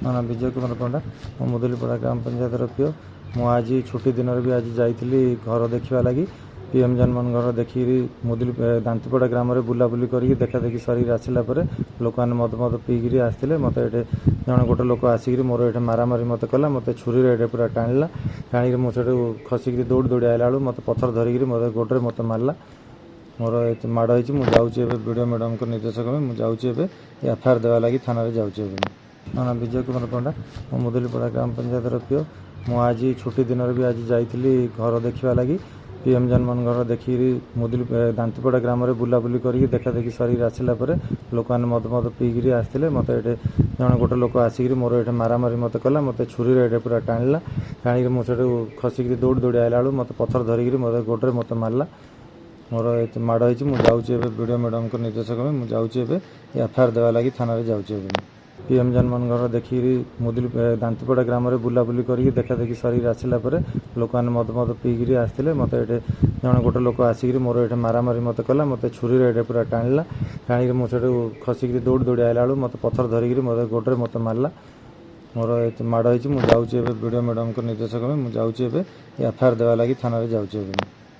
ମୋ ନାଁ ବିଜୟ କୁମାର ପଣ୍ଡା। ମୁଁ ମୁଦୁଲିପଡ଼ା ଗ୍ରାମ ପଞ୍ଚାୟତର ପିଓ। ମୁଁ ଆଜି ଛୁଟି ଦିନରେ ବି ଆଜି ଯାଇଥିଲି ଘର ଦେଖିବା ଲାଗି। ପିଏମ୍ ଜନମନ ଘର ଦେଖିକି ଦାନ୍ତିପଡ଼ା ଗ୍ରାମରେ ବୁଲାବୁଲି କରିକି ଦେଖାଦେଖି ସରିକି ଆସିଲା ପରେ ଲୋକମାନେ ମଦ ପିଇକିରି ଆସିଥିଲେ। ମୋତେ ଏଠି ଗୋଟେ ଲୋକ ଆସିକିରି ମୋର ଏଠି ମାରାମାରି ମୋତେ କଲା। ମୋତେ ଛୁରୀରେ ଏଠି ପୁରା ଟାଣିକି ମୁଁ ସେଠୁ ଖସିକିରି ଦୌଡ଼ି ଆଇଲା ବେଳକୁ ମୋତେ ପଥର ଧରିକିରି ମୋତେ ଗୋଡ଼ରେ ମୋତେ ମାରିଲା। ମୋର ମାଡ଼ ହେଇଛି। ମୁଁ ଯାଉଛି ଏବେ ବିଡ଼ିଓ ମ୍ୟାଡ଼ାମଙ୍କ ନିର୍ଦ୍ଦେଶକ ମୁଁ ଯାଉଛି ଏବେ ଏଫଆଇଆର ଦେବା ଲାଗି ଥାନାରେ ଯାଉଛି ଏବେ। ମୋ ନାଁ ବିଜୟ କୁମାର ପଣ୍ଡା। ମୁଁ ମୁଦୁଲିପଡ଼ା ଗ୍ରାମ ପଞ୍ଚାୟତର ପିଓ। ମୁଁ ଆଜି ଛୁଟି ଦିନରେ ବି ଆଜି ଯାଇଥିଲି ଘର ଦେଖିବା ଲାଗି। ପିଏମ୍ ଜନମନ ଘର ଦେଖିକିରି ଦାନ୍ତିପଡ଼ା ଗ୍ରାମରେ ବୁଲାବୁଲି କରିକି ଦେଖାଦେଖି ସରିକି ଆସିଲା ପରେ ଲୋକମାନେ ମଦ ପିଇକିରି ଆସିଥିଲେ। ମୋତେ ଏଠି ଗୋଟେ ଲୋକ ଆସିକିରି ମୋର ଏଠି ମାରାମାରି ମୋତେ କଲା। ମୋତେ ଛୁରୀରେ ଏଠି ପୁରା ଟାଣିକି ମୁଁ ସେଠୁ ଖସିକିରି ଦୌଡ଼ି ଆଇଲା ବେଳକୁ ମୋତେ ପଥର ଧରିକିରି ମୋତେ ଗୋଡ଼ରେ ମୋତେ ମାରିଲା। ମୋର ମାଡ଼ ହେଇଛି। ମୁଁ ଯାଉଛି ଏବେ ବିଡ଼ିଓ ମ୍ୟାଡ଼ାମଙ୍କ ନିର୍ଦ୍ଦେଶକ ମୁଁ ଯାଉଛି ଏବେ ଏଫଆଇଆର ଦେବା ଲାଗି ଥାନାରେ ଯାଉଛି ଏବେ। ପିଏମ୍ ଜନମନ ଘର ଦେଖିକିରି ଦାନ୍ତିପଡ଼ା ଗ୍ରାମରେ ବୁଲାବୁଲି କରିକି ଦେଖାଦେଖି ସରିକି ଆସିଲା ପରେ ଲୋକମାନେ ମଦ ପିଇକିରି ଆସିଥିଲେ। ମୋତେ ଏଠି ଗୋଟେ ଲୋକ ଆସିକିରି ମୋର ଏଠି ମାରାମାରି ମୋତେ କଲା। ମୋତେ ଛୁରୀରେ ଏଠି ପୁରା ଟାଣିକି ମୁଁ ସେଠୁ ଖସିକିରି ଦୌଡ଼ି ଆଇଲା ବେଳକୁ ମୋତେ ପଥର ଧରିକିରି ମୋତେ ଗୋଡ଼ରେ ମୋତେ ମାରିଲା। ମୋର ମାଡ଼ ହେଇଛି। ମୁଁ ଯାଉଛି ଏବେ ବିଡ଼ିଓ ମ୍ୟାଡ଼ାମଙ୍କ ନିର୍ଦ୍ଦେଶକ ମୁଁ ଯାଉଛି ଏବେ ଏଫଆଇଆର ଦେବା ଲାଗି ଥାନାରେ ଯାଉଛି ଏବେ।